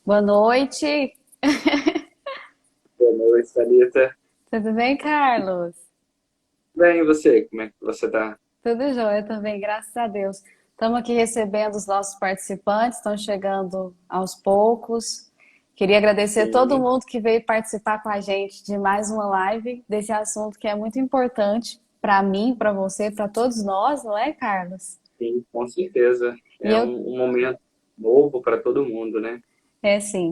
Boa noite. Boa noite, Thalita. Tudo bem, Carlos? Bem, e você? Como é que você tá? Tudo jóia também, graças a Deus. Estamos aqui recebendo os nossos participantes, estão chegando aos poucos. Queria agradecer a todo Sim, mundo que veio participar com a gente de mais uma live desse assunto que é muito importante para mim, para você, para todos nós, não é, Carlos? sim, com certeza. E É eu, um momento novo para todo mundo, né? é assim,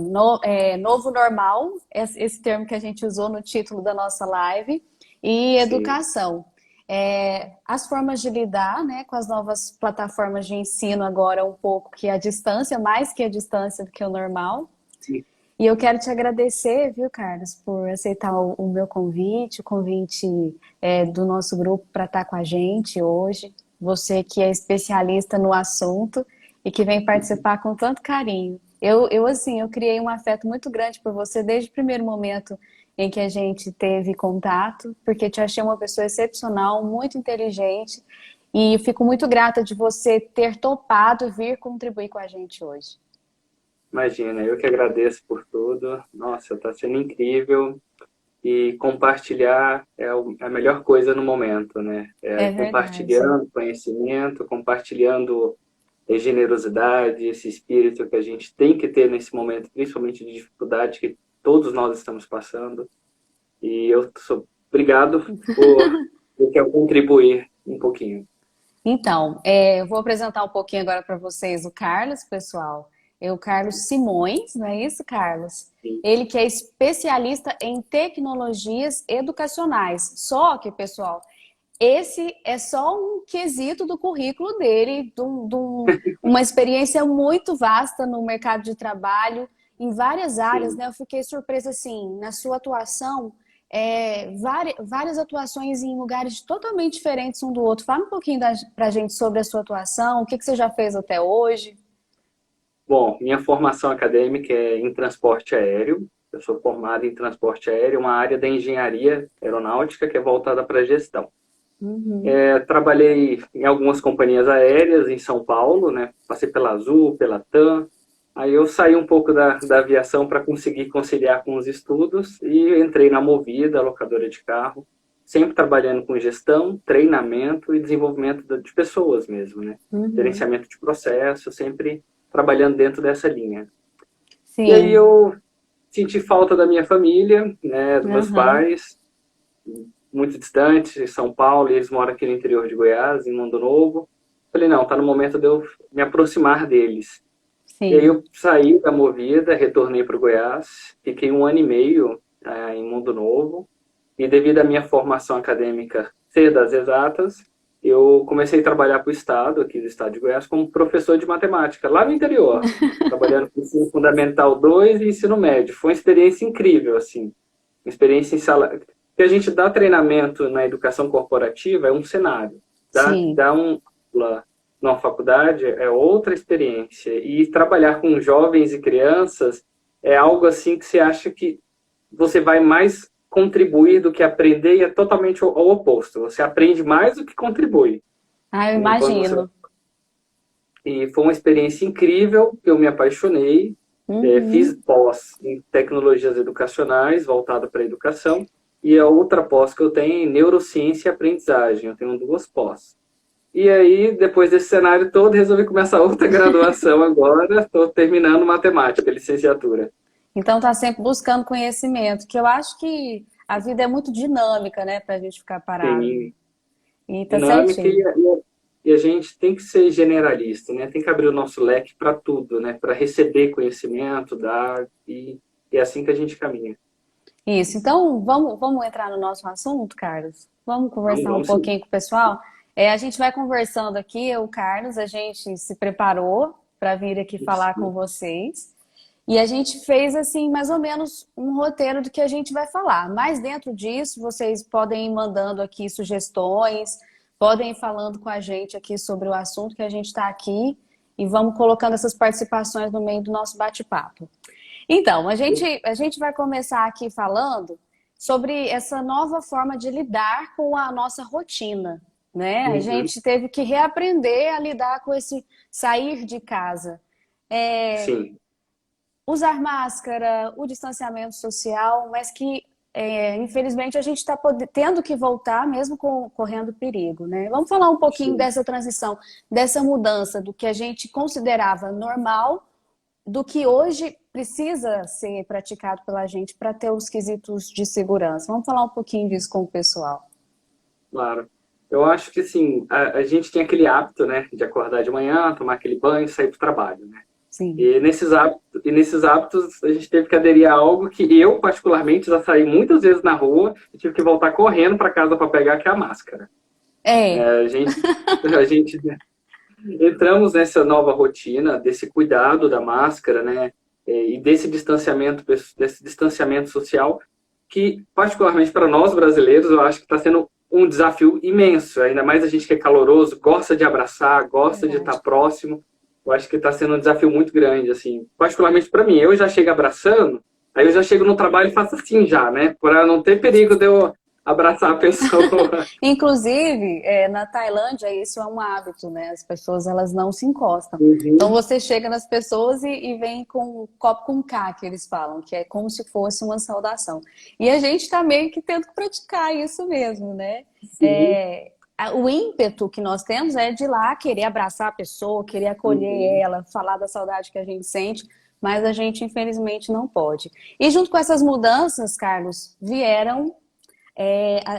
novo normal, esse termo que a gente usou no título da nossa live, e Sim, educação. As formas de lidar, né, com as novas plataformas de ensino agora um pouco que a distância, mais que a distância do que o normal. sim. E eu quero te agradecer, viu, Carlos, por aceitar o meu convite, o convite do nosso grupo para estar com a gente hoje. Você que é especialista no assunto e que vem participar com tanto carinho. Assim, eu criei um afeto muito grande por você desde o primeiro momento em que a gente teve contato, porque te achei uma pessoa excepcional, muito inteligente, e eu fico muito grata de você ter topado vir contribuir com a gente hoje. Imagina, eu que agradeço por tudo. Nossa, está sendo incrível. E compartilhar é a melhor coisa no momento, né? É É verdade. compartilhando conhecimento, compartilhando generosidade, esse espírito que a gente tem que ter nesse momento, principalmente de dificuldade que todos nós estamos passando. E eu sou obrigado por que eu contribuir um pouquinho. Então, eu vou apresentar um pouquinho agora para vocês o Carlos, pessoal. É o Carlos Simões, não é isso, Carlos? Sim, Ele que é especialista em tecnologias educacionais. Só que, pessoal, esse é só um quesito do currículo dele, uma experiência muito vasta no mercado de trabalho, em várias áreas, sim. né? Eu fiquei surpresa, assim, na sua atuação, várias atuações em lugares totalmente diferentes um do outro. Fala um pouquinho pra gente sobre a sua atuação, o que que você já fez até hoje. Bom, minha formação acadêmica é em transporte aéreo. Eu sou formado em transporte aéreo, uma área da engenharia aeronáutica que é voltada para a gestão. Uhum. Trabalhei em algumas companhias aéreas em São Paulo, né? Passei pela Azul, pela TAM. Aí eu saí um pouco da aviação para conseguir conciliar com os estudos e entrei na Movida, locadora de carro, sempre trabalhando com gestão, treinamento e desenvolvimento de pessoas mesmo, né? Uhum. Gerenciamento de processo, sempre trabalhando dentro dessa linha. E aí Sim. eu senti falta da minha família, né, dos meus Uhum. pais, muito distantes, em São Paulo, e eles moram aqui no interior de Goiás, em Mundo Novo. Falei, não, tá no momento de eu me aproximar deles. E aí Sim. eu saí da Movida, retornei para o Goiás, fiquei um ano e meio em Mundo Novo, e devido à minha formação acadêmica ser das exatas, eu comecei a trabalhar para o Estado, aqui do Estado de Goiás, como professor de matemática, lá no interior, trabalhando com ensino fundamental 2 e ensino médio. Foi uma experiência incrível, assim, uma experiência em sala. Que a gente dá treinamento na educação corporativa é um cenário, Sim. dá um aula numa faculdade é outra experiência. E trabalhar com jovens e crianças é algo assim que você acha que você vai mais contribuir do que aprender e é totalmente ao oposto. Você aprende mais do que contribui. Ah, eu Né? Quando você... imagino. E foi uma experiência incrível, eu me apaixonei, fiz Uhum. pós em tecnologias educacionais, voltada para a educação, e a outra pós que eu tenho é em neurociência e aprendizagem. Eu tenho duas pós. E aí, depois desse cenário todo, resolvi começar outra graduação agora. Estou terminando matemática, licenciatura. Então tá sempre buscando conhecimento, que eu acho que a vida é muito dinâmica, né, pra gente ficar parado. Tem E tá dinâmica certinho. e a gente tem que ser generalista, né? Tem que abrir o nosso leque para tudo, né? Para receber conhecimento, dar, e é assim que a gente caminha. Isso. Então vamos entrar no nosso assunto, Carlos. Vamos Vamos, conversar um vamos sim. pouquinho com o pessoal. A gente vai conversando aqui, eu, Carlos, a gente se preparou para vir aqui falar com vocês. E a gente fez assim mais ou menos um roteiro do que a gente vai falar. Mas dentro disso, vocês podem ir mandando aqui sugestões, podem ir falando com a gente aqui sobre o assunto que a gente está aqui e vamos colocando essas participações no meio do nosso bate-papo. Então, a gente vai começar aqui falando sobre essa nova forma de lidar com a nossa rotina, né? A Uhum. gente teve que reaprender a lidar com esse sair de casa. É, Sim, usar máscara, o distanciamento social, mas que, infelizmente, a gente está tendo que voltar mesmo correndo perigo, né? Vamos falar um pouquinho Sim. dessa transição, dessa mudança do que a gente considerava normal, do que hoje precisa ser praticado pela gente para ter os quesitos de segurança. Vamos falar um pouquinho disso com o pessoal. Claro. Eu acho que, assim, a gente tem aquele hábito, né, de acordar de manhã, tomar aquele banho e sair para o trabalho, né? Sim. E nesses hábitos a gente teve que aderir a algo que eu, particularmente, já saí muitas vezes na rua e tive que voltar correndo para casa para pegar, que é a máscara. É, A gente entramos nessa nova rotina, desse cuidado da máscara, né, e desse distanciamento social, que, particularmente para nós brasileiros, eu acho que está sendo um desafio imenso. Ainda mais a gente que é caloroso, gosta de abraçar, gosta de estar verdade. próximo. Eu acho que está sendo um desafio muito grande, assim. Particularmente para mim, eu já chego abraçando, aí eu já chego no trabalho e faço assim já, né? Para não ter perigo de eu abraçar a pessoa. Inclusive, na Tailândia, isso é um hábito, né? As pessoas, elas não se encostam. Então, Uhum. você chega nas pessoas e vem com um copo com K, que eles falam, que é como se fosse uma saudação. E a gente está meio que tendo que praticar isso mesmo, né? Sim. O ímpeto que nós temos é de ir lá querer abraçar a pessoa, querer acolher Uhum. ela, falar da saudade que a gente sente, mas a gente, infelizmente, não pode. E junto com essas mudanças, Carlos, vieram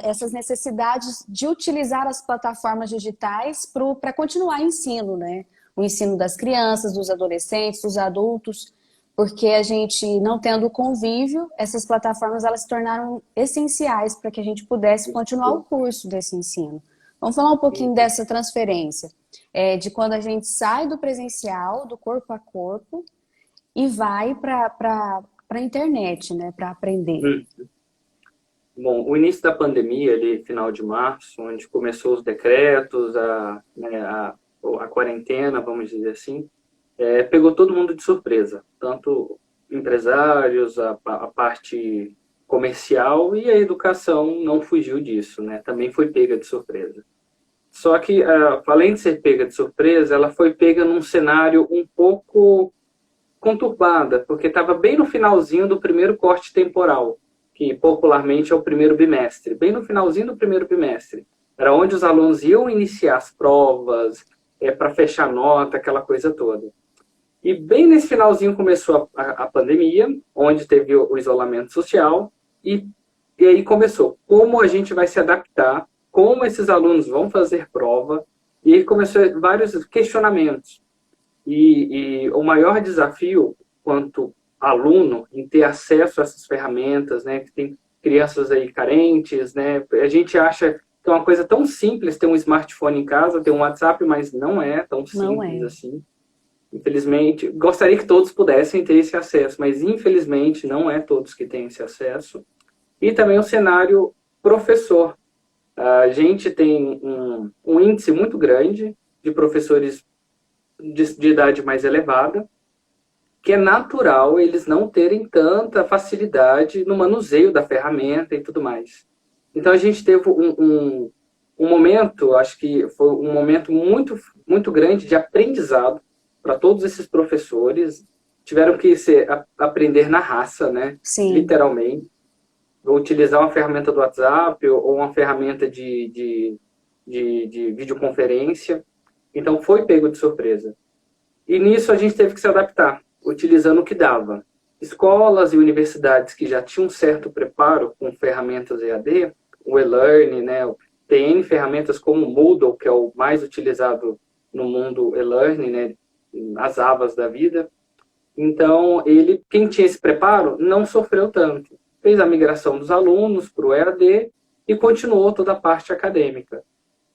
essas necessidades de utilizar as plataformas digitais para continuar o ensino, né? O ensino das crianças, dos adolescentes, dos adultos, porque a gente, não tendo convívio, essas plataformas elas se tornaram essenciais para que a gente pudesse continuar o curso desse ensino. Vamos falar um pouquinho Uhum. dessa transferência, de quando a gente sai do presencial, do corpo a corpo, e vai para a internet, né, para aprender. Bom, o início da pandemia, ali, final de março, onde começou os decretos, né, a quarentena, vamos dizer assim, pegou todo mundo de surpresa, tanto empresários, a parte comercial e a educação não fugiu disso, né? Também foi pega de surpresa. Só que, além de ser pega de surpresa, ela foi pega num cenário um pouco conturbada, porque estava bem no finalzinho do primeiro corte temporal, que popularmente é o primeiro bimestre, bem no finalzinho do primeiro bimestre. Era onde os alunos iam iniciar as provas, para fechar nota, aquela coisa toda. E bem nesse finalzinho começou a pandemia, onde teve o isolamento social, e, e aí começou como a gente vai se adaptar, como esses alunos vão fazer prova, e aí começou vários questionamentos. E o maior desafio, quanto aluno, em ter acesso a essas ferramentas, né, que tem crianças aí carentes, né, a gente acha que é uma coisa tão simples ter um smartphone em casa, ter um WhatsApp, mas não é tão Não simples é. assim. Infelizmente, gostaria que todos pudessem ter esse acesso, mas infelizmente não é todos que têm esse acesso. E também o cenário professor. A gente tem um índice muito grande de professores de idade mais elevada, que é natural eles não terem tanta facilidade no manuseio da ferramenta e tudo mais. Então a gente teve um momento, acho que foi um momento muito, muito grande de aprendizado para todos esses professores. Tiveram que aprender na raça, né? Sim. Literalmente. Vou utilizar uma ferramenta do WhatsApp ou uma ferramenta de videoconferência. Então foi pego de surpresa. E nisso a gente teve que se adaptar, utilizando o que dava. Escolas e universidades que já tinham um certo preparo com ferramentas EAD, o e-learning, né, tem N ferramentas como o Moodle, que é o mais utilizado no mundo e-learning, né, as abas da vida. Então, quem tinha esse preparo não sofreu tanto. Fez a migração dos alunos para o EAD e continuou toda a parte acadêmica.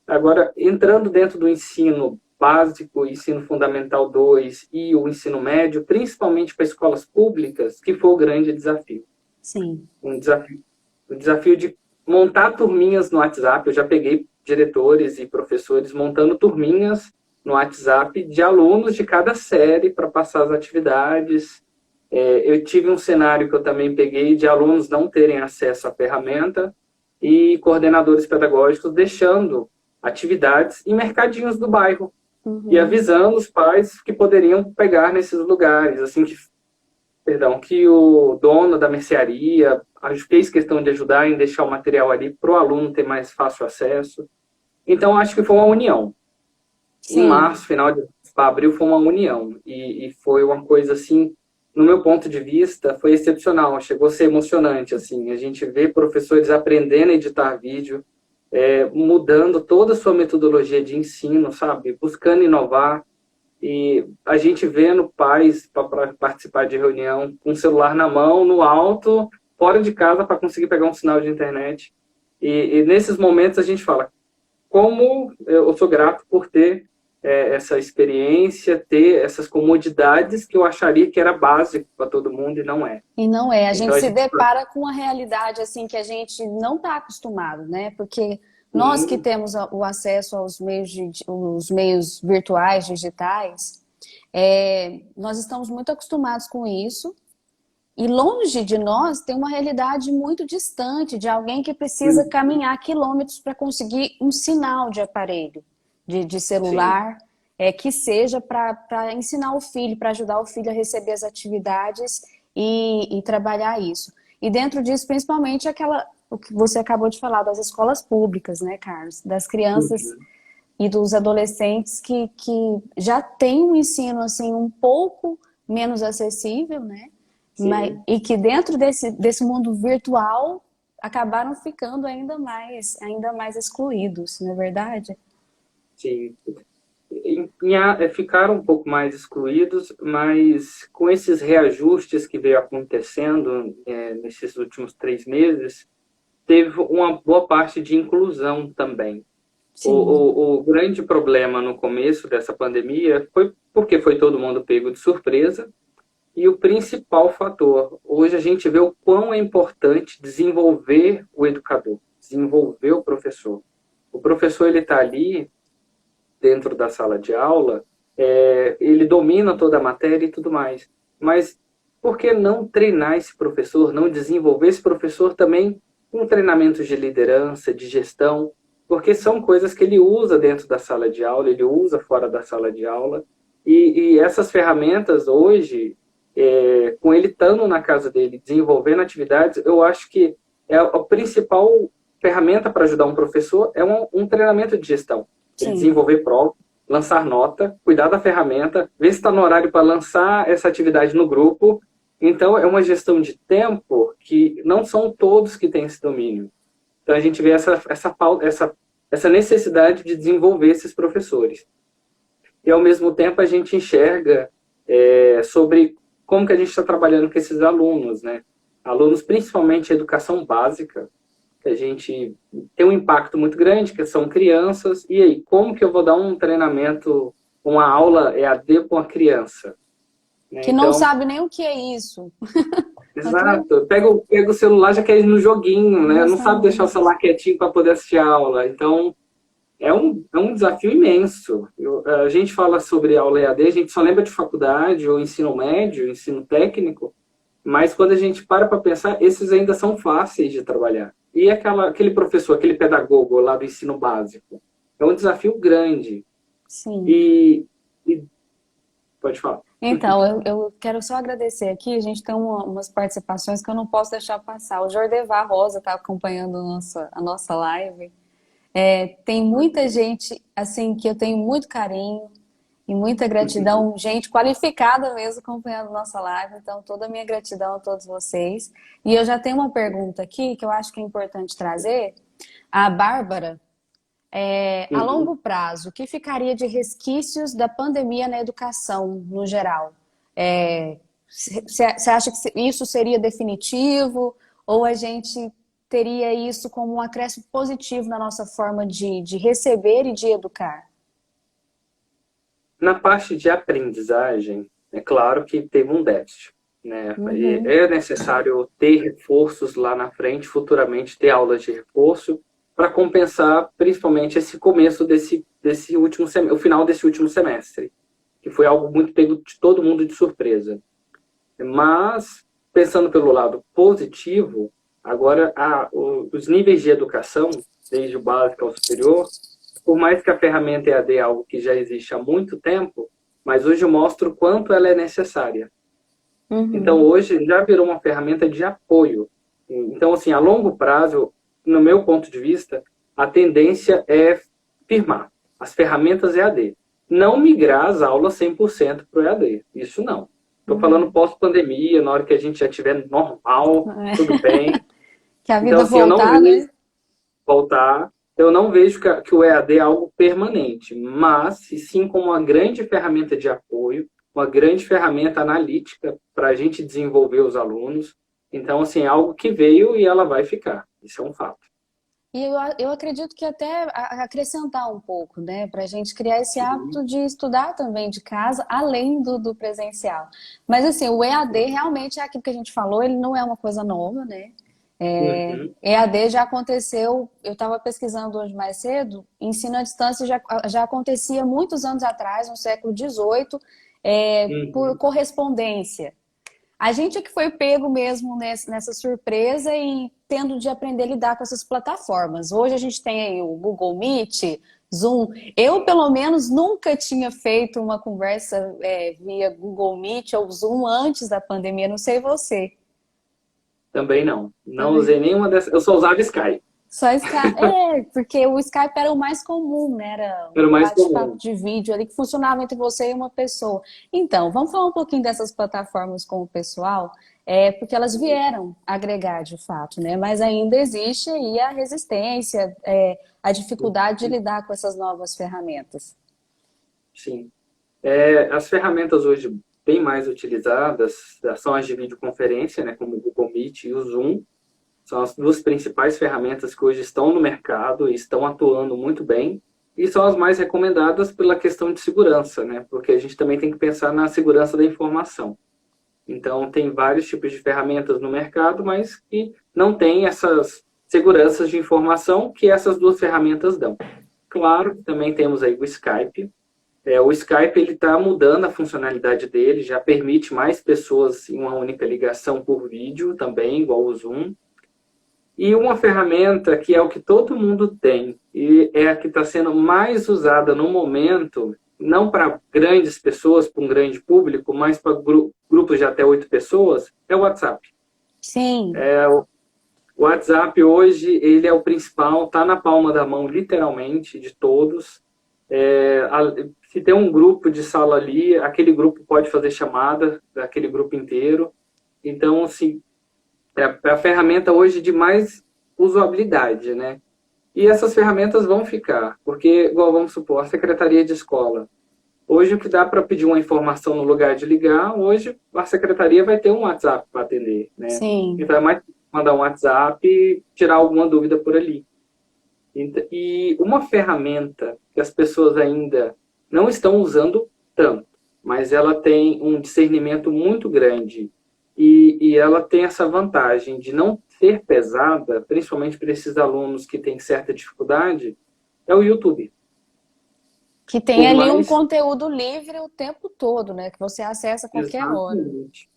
Agora, entrando dentro do ensino básico, ensino fundamental 2 e o ensino médio, principalmente para escolas públicas, que foi o grande desafio. Sim. O desafio de montar turminhas no WhatsApp. Eu já peguei diretores e professores montando turminhas no WhatsApp de alunos de cada série para passar as atividades. Eu tive um cenário que eu também peguei de alunos não terem acesso à ferramenta e coordenadores pedagógicos deixando atividades em mercadinhos do bairro e Uhum. avisando os pais que poderiam pegar nesses lugares, assim, que perdão, que o dono da mercearia fez questão de ajudar em deixar o material ali para o aluno ter mais fácil acesso. Então, acho que foi uma união. Em Sim. março, final de abril, foi uma união. E foi uma coisa, assim, no meu ponto de vista, foi excepcional. Chegou a ser emocionante, assim. A gente vê professores aprendendo a editar vídeo, mudando toda a sua metodologia de ensino, sabe? Buscando inovar. E a gente vendo pais para participar de reunião com o celular na mão, no alto, fora de casa para conseguir pegar um sinal de internet. E nesses momentos a gente fala, como eu sou grato por ter essa experiência, ter essas comodidades que eu acharia que era básico para todo mundo e não é. E não é, a Então gente a se gente depara com uma realidade assim que a gente não está acostumado, né? Porque nós que sim, temos o acesso aos meios, os meios virtuais, digitais, nós estamos muito acostumados com isso. E longe de nós tem uma realidade muito distante de alguém que precisa caminhar quilômetros para conseguir um sinal de aparelho, de sim, celular, que seja para ensinar o filho, para ajudar o filho a receber as atividades e trabalhar isso. E dentro disso, principalmente o que você acabou de falar das escolas públicas, né, Carlos? Das crianças uhum, e dos adolescentes que já têm um ensino assim um pouco menos acessível, né? sim, E que dentro desse mundo virtual acabaram ficando ainda mais excluídos, não é verdade? sim. Ficaram um pouco mais excluídos, mas com esses reajustes que veio acontecendo nesses últimos 3 meses, teve uma boa parte de inclusão também. Sim, O grande problema no começo dessa pandemia foi porque foi todo mundo pego de surpresa, e o principal fator, hoje a gente vê o quão é importante desenvolver o educador, desenvolver o professor. O professor ele está ali dentro da sala de aula, ele domina toda a matéria e tudo mais. Mas por que não treinar esse professor, não desenvolver esse professor também com treinamentos de liderança, de gestão? Porque são coisas que ele usa dentro da sala de aula, ele usa fora da sala de aula. E essas ferramentas hoje, com ele estando na casa dele, desenvolvendo atividades, eu acho que a principal ferramenta para ajudar um professor é um treinamento de gestão. Ele sim, desenvolver prova, lançar nota, cuidar da ferramenta, ver se está no horário para lançar essa atividade no grupo. Então, é uma gestão de tempo que não são todos que têm esse domínio. Então, a gente vê essa necessidade de desenvolver esses professores. E, ao mesmo tempo, a gente enxerga sobre como que a gente está trabalhando com esses alunos, né? Alunos, principalmente educação básica, que a gente tem um impacto muito grande, que são crianças. E aí, como que eu vou dar um treinamento, uma aula EAD com a criança? Né? que não Então, sabe nem o que é isso. exato. Pega o celular, já quer ir no joguinho, né? Não sabe deixar o Justamente. celular quietinho para poder assistir a aula. Então, é um desafio imenso. A gente fala sobre aula EAD, a gente só lembra de faculdade, ou ensino médio, ensino técnico, mas quando a gente para pensar, esses ainda são fáceis de trabalhar. E aquele professor, aquele pedagogo lá do ensino básico, é um desafio grande. Sim. E pode falar. Então, eu quero só agradecer aqui. A gente tem umas participações que eu não posso deixar passar. O Jordevar Rosa está acompanhando a nossa live. Tem muita gente assim que eu tenho muito carinho e muita gratidão, gente qualificada mesmo acompanhando nossa live. Então, toda a minha gratidão a todos vocês. E eu já tenho uma pergunta aqui que eu acho que é importante trazer. A Bárbara, a Uhum. longo prazo, o que ficaria de resquícios da pandemia na educação no geral? Você acha que isso seria definitivo ou a gente teria isso como um acréscimo positivo na nossa forma de receber e de educar? Na parte de aprendizagem, é claro que teve um déficit. Né? Uhum. É necessário ter reforços lá na frente, futuramente ter aulas de reforço, para compensar principalmente esse começo desse último semestre, o final desse último semestre, que foi algo muito pego de todo mundo de surpresa. Mas, pensando pelo lado positivo, agora os níveis de educação, desde o básico ao superior, por mais que a ferramenta EAD é algo que já existe há muito tempo, mas hoje eu mostro o quanto ela é necessária. Então, Uhum. hoje já virou uma ferramenta de apoio. Então, assim, a longo prazo, no meu ponto de vista, a tendência é firmar as ferramentas EAD. Não migrar as aulas 100% para o EAD. Isso não. Estou falando Uhum. pós-pandemia, na hora que a gente já estiver normal, tudo bem. Que a Então, vida assim, eu não voltar, vejo né? voltar. Eu não vejo que o EAD é algo permanente, mas sim como uma grande ferramenta de apoio, uma grande ferramenta analítica para a gente desenvolver os alunos. Então, assim, é algo que veio e ela vai ficar. Isso é um fato. E eu acredito que até acrescentar um pouco, né? Para a gente criar esse Sim, hábito de estudar também de casa, além do presencial. Mas assim, o EAD sim. realmente é aquilo que a gente falou, ele não é uma coisa nova, né? Uhum, EAD já aconteceu, eu estava pesquisando hoje mais cedo, ensino à distância já acontecia muitos anos atrás, no século XVIII, por uhum. correspondência. A gente é que foi pego mesmo nessa surpresa e tendo de aprender a lidar com essas plataformas. Hoje a gente tem aí o Google Meet, Zoom. Eu, pelo menos, nunca tinha feito uma conversa via Google Meet ou Zoom antes da pandemia. Não sei você. Também não. Não Também. usei nenhuma dessas. Eu só usava Skype. Só Skype. Porque o Skype era o mais comum, né? Era Era o um mais bate-papo comum. de vídeo ali que funcionava entre você e uma pessoa. Então, vamos falar um pouquinho dessas plataformas com o pessoal, porque elas vieram agregar de fato, né? Mas ainda existe aí a resistência, a dificuldade de lidar com essas novas ferramentas. Sim. As ferramentas hoje bem mais utilizadas são as de videoconferência, né, como o Google Meet e o Zoom. São as duas principais ferramentas que hoje estão no mercado e estão atuando muito bem. E são as mais recomendadas pela questão de segurança, né? Porque a gente também tem que pensar na segurança da informação. Então, tem vários tipos de ferramentas no mercado, mas que não tem essas seguranças de informação que essas duas ferramentas dão. Claro que também temos aí o Skype. O Skype ele está mudando a funcionalidade dele, já permite mais pessoas em uma única ligação por vídeo também, igual o Zoom. E uma ferramenta que é o que todo mundo tem e é a que está sendo mais usada no momento, não para grandes pessoas, para um grande público, mas para grupos de até 8 pessoas, é o WhatsApp. Sim, O WhatsApp hoje ele é o principal, está na palma da mão, literalmente, de todos. Se tem um grupo de sala ali, aquele grupo pode fazer chamada daquele grupo inteiro. Então, assim, é a ferramenta hoje de mais usabilidade, né? E essas ferramentas vão ficar, porque, igual vamos supor, a secretaria de escola. Hoje, o que dá para pedir uma informação no lugar de ligar, hoje a secretaria vai ter um WhatsApp para atender, né? sim. Então, é mais mandar um WhatsApp e tirar alguma dúvida por ali. E uma ferramenta que as pessoas ainda não estão usando tanto, mas ela tem um discernimento muito grande e ela tem essa vantagem de não ser pesada, principalmente para esses alunos que têm certa dificuldade, é o YouTube. Que tem Por ali um mais conteúdo livre o tempo todo, né? Que você acessa a qualquer hora. exatamente.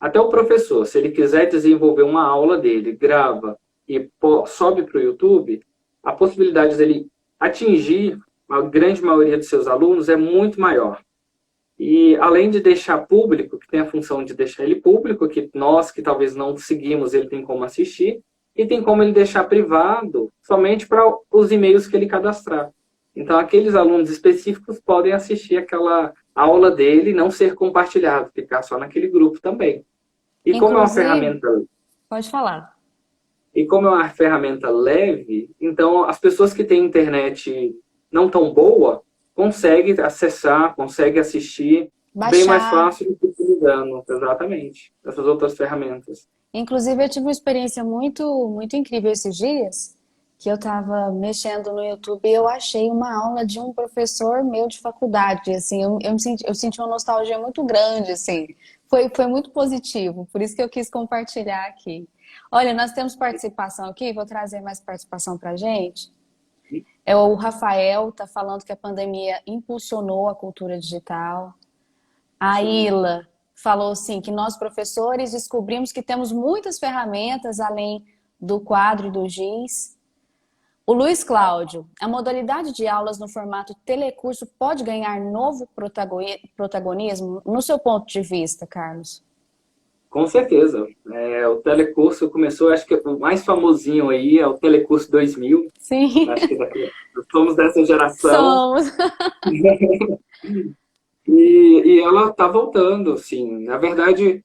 Até o professor, se ele quiser desenvolver uma aula dele, grava e sobe para o YouTube, a possibilidade dele atingir a grande maioria de seus alunos é muito maior. E além de deixar público, que tem a função de deixar ele público, que nós que talvez não seguimos, ele tem como assistir, e tem como ele deixar privado somente para os e-mails que ele cadastrar. Então, aqueles alunos específicos podem assistir aquela aula dele e não ser compartilhado, ficar só naquele grupo também. E como é uma Inclusive, ferramenta pode falar. e como é uma ferramenta leve, então as pessoas que têm internet não tão boa conseguem acessar, conseguem assistir bem mais Baixar. fácil do que utilizando, exatamente, essas outras ferramentas. Inclusive, eu tive uma experiência muito incrível esses dias, que eu estava mexendo no YouTube e eu achei uma aula de um professor meu de faculdade, assim, eu senti uma nostalgia muito grande, assim, foi muito positivo, por isso que eu quis compartilhar aqui. Olha, nós temos participação aqui, vou trazer mais participação para gente. O Rafael está falando que a pandemia impulsionou a cultura digital. A Sim, Ila falou assim que nós professores descobrimos que temos muitas ferramentas além do quadro e do giz. O Luiz Cláudio, a modalidade de aulas no formato telecurso pode ganhar novo protagonismo no seu ponto de vista, Carlos? Com certeza. O telecurso começou, acho que o mais famosinho aí é o Telecurso 2000. Sim, Acho que somos dessa geração. somos. E ela está voltando, sim. Na verdade,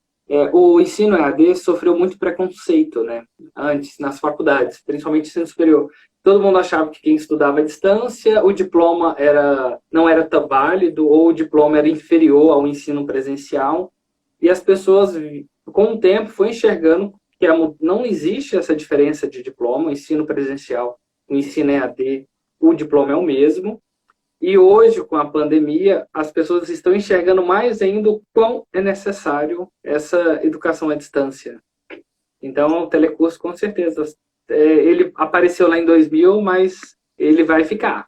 o ensino EAD sofreu muito preconceito, né? Antes, nas faculdades, principalmente ensino superior. Todo mundo achava que quem estudava à distância, o diploma não era tão válido, ou o diploma era inferior ao ensino presencial. E as pessoas, com o tempo, foi enxergando que não existe essa diferença de diploma, o ensino presencial, o ensino EAD, o diploma é o mesmo. E hoje, com a pandemia, as pessoas estão enxergando mais ainda o quão é necessário essa educação à distância. Então, o telecurso, com certeza, ele apareceu lá em 2000, mas ele vai ficar.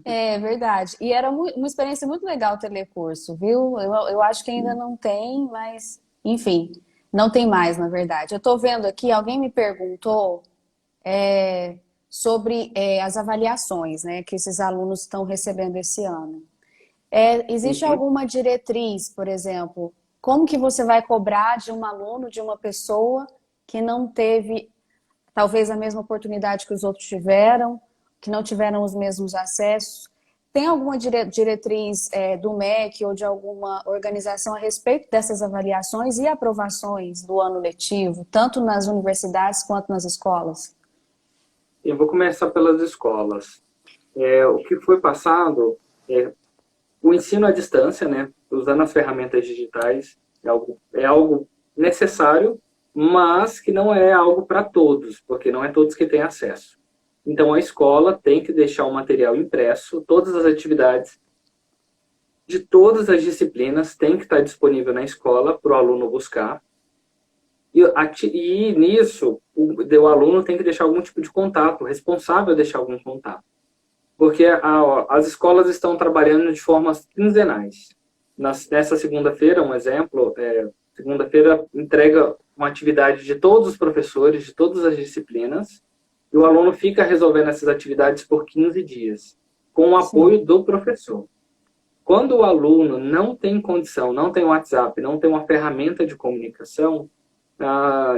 É verdade. E era uma experiência muito legal o telecurso, viu? Eu acho que ainda não tem, mas, enfim, não tem mais, na verdade. Eu estou vendo aqui, alguém me perguntou sobre as avaliações, né, que esses alunos estão recebendo esse ano. Existe Uhum. alguma diretriz, por exemplo, como que você vai cobrar de um aluno, de uma pessoa que não teve talvez a mesma oportunidade que os outros tiveram, que não tiveram os mesmos acessos? Tem alguma diretriz do MEC ou de alguma organização a respeito dessas avaliações e aprovações do ano letivo, tanto nas universidades quanto nas escolas? Eu vou começar pelas escolas. O que foi passado é o ensino à distância, né, usando as ferramentas digitais, é algo necessário, mas que não é algo para todos, porque não é todos que têm acesso. Então, a escola tem que deixar o material impresso, todas as atividades de todas as disciplinas têm que estar disponível na escola para o aluno buscar. E nisso, o aluno tem que deixar algum tipo de contato, o responsável deixar algum contato. Porque as escolas estão trabalhando de formas quinzenais. Nessa segunda-feira, um exemplo, segunda-feira entrega uma atividade de todos os professores, de todas as disciplinas, e o aluno fica resolvendo essas atividades por 15 dias, com o Sim, apoio do professor. Quando o aluno não tem condição, não tem WhatsApp, não tem uma ferramenta de comunicação,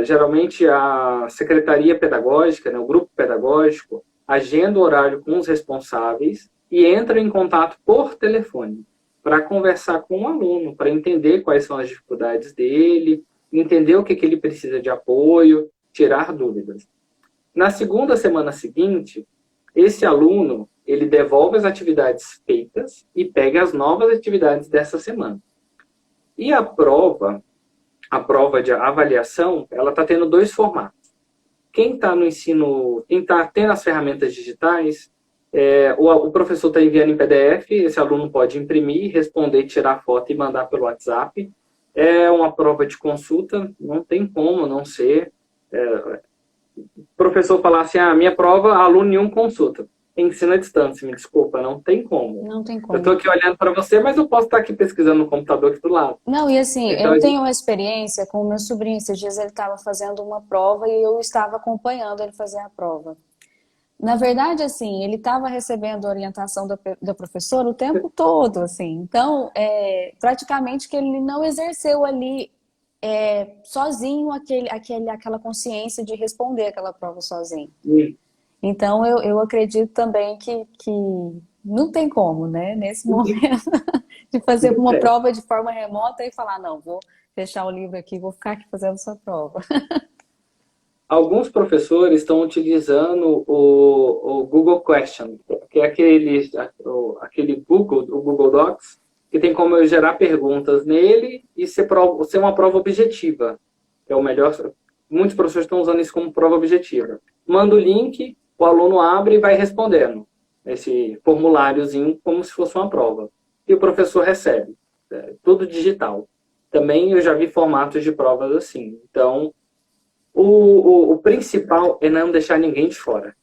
geralmente a secretaria pedagógica, né, o grupo pedagógico, agenda o horário com os responsáveis e entra em contato por telefone para conversar com o aluno, para entender quais são as dificuldades dele, entender o que ele precisa de apoio, tirar dúvidas. Na segunda semana seguinte, esse aluno ele devolve as atividades feitas e pega as novas atividades dessa semana. E a prova de avaliação, ela está tendo dois formatos. Quem está no ensino, quem está tendo as ferramentas digitais, o professor está enviando em PDF, esse aluno pode imprimir, responder, tirar foto e mandar pelo WhatsApp. É uma prova de consulta, não tem como não ser. O professor falar assim, minha prova, aluno nenhum consulta. Ensino à distância, me desculpa, não tem como. não tem Eu estou como. aqui olhando para você, mas eu posso estar aqui pesquisando no computador aqui do lado. Não, e assim, Então, eu tenho uma experiência com o meu sobrinho. Esses dias ele estava fazendo uma prova e eu estava acompanhando ele fazer a prova. Na verdade, assim, ele estava recebendo a orientação da professora o tempo todo, assim. Então, praticamente que ele não exerceu ali sozinho aquela consciência de responder aquela prova sozinho. Então, eu acredito também que não tem como, né, nesse momento, de fazer uma prova de forma remota e falar, não, vou fechar o livro aqui, vou ficar aqui fazendo sua prova. alguns professores estão utilizando o Google Question, que é aquele Google, o Google Docs, que tem como eu gerar perguntas nele e ser uma prova objetiva. É o melhor. Muitos professores estão usando isso como prova objetiva. Manda o link, o aluno abre e vai respondendo esse formuláriozinho como se fosse uma prova. E o professor recebe. Tudo digital. Também eu já vi formatos de provas assim. Então, o principal é não deixar ninguém de fora.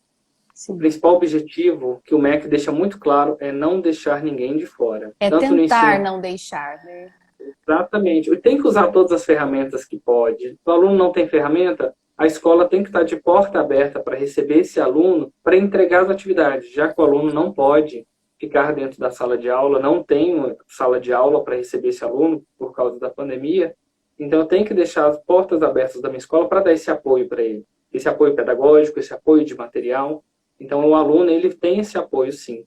O Sim. principal objetivo que o MEC deixa muito claro é não deixar ninguém de fora. É Tanto no tentar ensino. não deixar, né? Exatamente. E tem que usar todas as ferramentas que pode. Se o aluno não tem ferramenta, a escola tem que estar de porta aberta para receber esse aluno, para entregar as atividades, já que o aluno não pode ficar dentro da sala de aula, não tem sala de aula para receber esse aluno por causa da pandemia. Então, eu tenho que deixar as portas abertas da minha escola para dar esse apoio para ele. Esse apoio pedagógico, esse apoio de material. Então, o aluno, ele tem esse apoio, sim.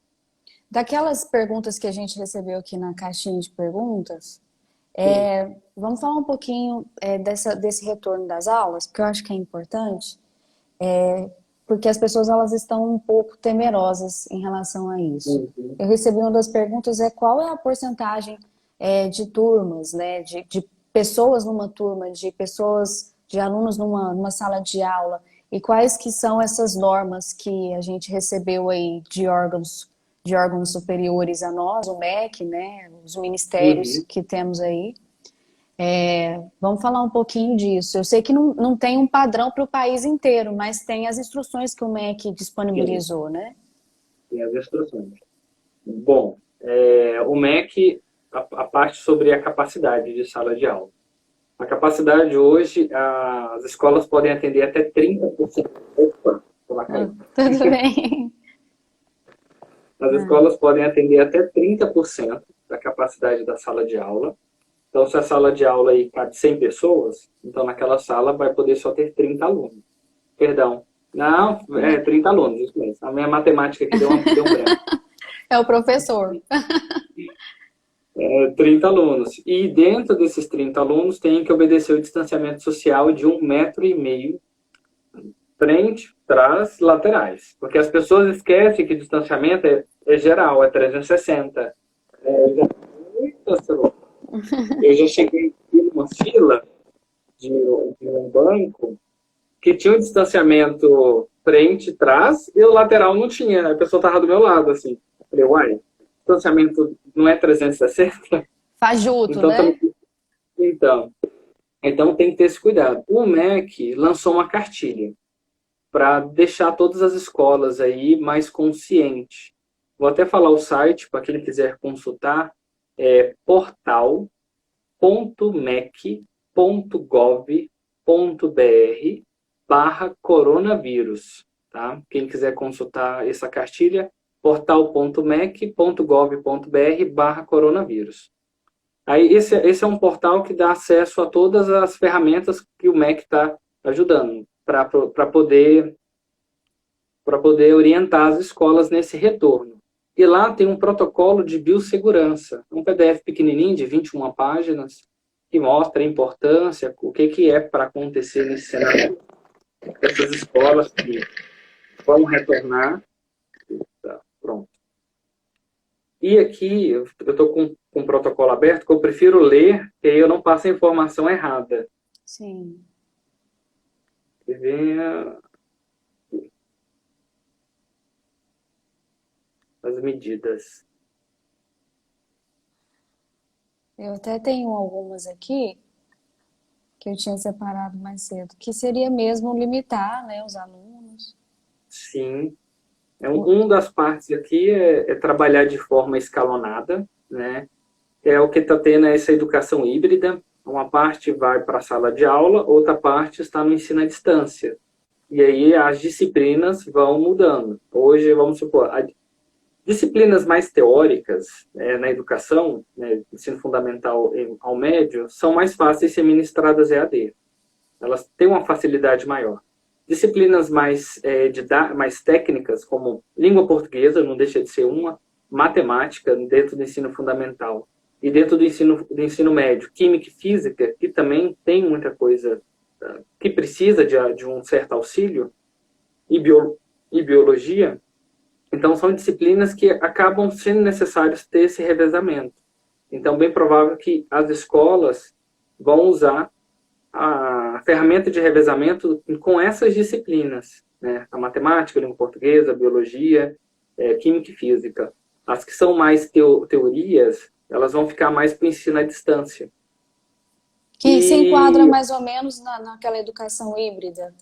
Daquelas perguntas que a gente recebeu aqui na caixinha de perguntas, Sim. vamos falar um pouquinho desse retorno das aulas, porque eu acho que é importante, porque as pessoas elas estão um pouco temerosas em relação a isso. Uhum. Eu recebi uma das perguntas, qual é a porcentagem de turmas, né, de pessoas numa turma, de pessoas, de alunos numa sala de aula, e quais que são essas normas que a gente recebeu aí de órgãos superiores a nós, o MEC, né, os ministérios Uhum. que temos aí. Vamos falar um pouquinho disso. Eu sei que não tem um padrão para o país inteiro, mas tem as instruções que o MEC Sim, disponibilizou, né? tem as instruções. Bom, o MEC, a parte sobre a capacidade de sala de aula. A capacidade hoje, as escolas podem atender até 30%. Opa, vou lá cair. Tudo bem. As escolas podem atender até 30% da capacidade da sala de aula. Então, se a sala de aula aí cabe 100 pessoas, então naquela sala vai poder só ter 30 alunos. Perdão. Não, 30 alunos, isso mesmo. A minha matemática aqui deu um branco. É o professor. 30 alunos. E dentro desses 30 alunos tem que obedecer o distanciamento social de 1,5 m, frente, trás, laterais. Porque as pessoas esquecem que o distanciamento é geral, é 360. Eu já cheguei numa fila de um banco que tinha um distanciamento frente, trás, e o lateral não tinha. A pessoa estava do meu lado, assim. Eu falei, uai, distanciamento não é 360? Fajuto, Então, né? então, então tem que ter esse cuidado. O MEC lançou uma cartilha para deixar todas as escolas aí mais conscientes. Vou até falar o site para quem quiser consultar, é portal.mec.gov.br/coronavírus. Tá? Quem quiser consultar essa cartilha, portal.mec.gov.br/coronavírus. Aí esse é um portal que dá acesso a todas as ferramentas que o MEC está ajudando para poder orientar as escolas nesse retorno. E lá tem um protocolo de biossegurança, um PDF pequenininho de 21 páginas, que mostra a importância, o que é para acontecer nesse cenário dessas escolas que vão retornar. Tá, pronto. E aqui eu estou com o protocolo aberto, que eu prefiro ler, que aí eu não passo a informação errada. Sim. Que venha as medidas. Eu até tenho algumas aqui que eu tinha separado mais cedo, que seria mesmo limitar, né, os alunos. Sim. Um das partes aqui é trabalhar de forma escalonada, né? É o que está tendo essa educação híbrida. Uma parte vai para a sala de aula, outra parte está no ensino à distância. E aí as disciplinas vão mudando. Hoje, vamos supor, disciplinas mais teóricas na educação, né, ensino fundamental ao médio, são mais fáceis de ser ministradas EAD. Elas têm uma facilidade maior. Disciplinas mais técnicas, como língua portuguesa, não deixa de ser uma, matemática dentro do ensino fundamental e dentro do ensino médio, química e física, que também tem muita coisa que precisa de um certo auxílio, e biologia. Então, são disciplinas que acabam sendo necessários ter esse revezamento. Então, bem provável que as escolas vão usar a ferramenta de revezamento com essas disciplinas, né? A matemática, a língua portuguesa, a biologia, química e física. As que são mais teorias, elas vão ficar mais para o ensino à distância. Que se enquadra E, mais ou menos naquela educação híbrida.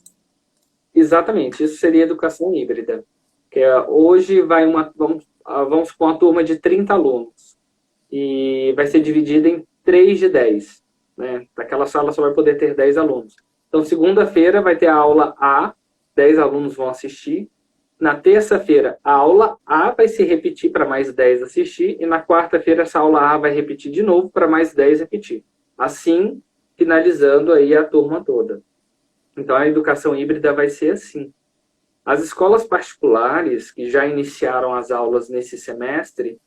exatamente, isso seria educação híbrida. Que hoje vamos supor uma turma de 30 alunos. E vai ser dividida em 3 de 10. Né? Naquela sala só vai poder ter 10 alunos. Então, segunda-feira vai ter a aula A, 10 alunos vão assistir. Na terça-feira, a aula A vai se repetir para mais 10 assistir. E na quarta-feira, essa aula A vai repetir de novo para mais 10 repetir. Assim, finalizando aí a turma toda. Então, a educação híbrida vai ser assim. As escolas particulares, que já iniciaram as aulas nesse semestre,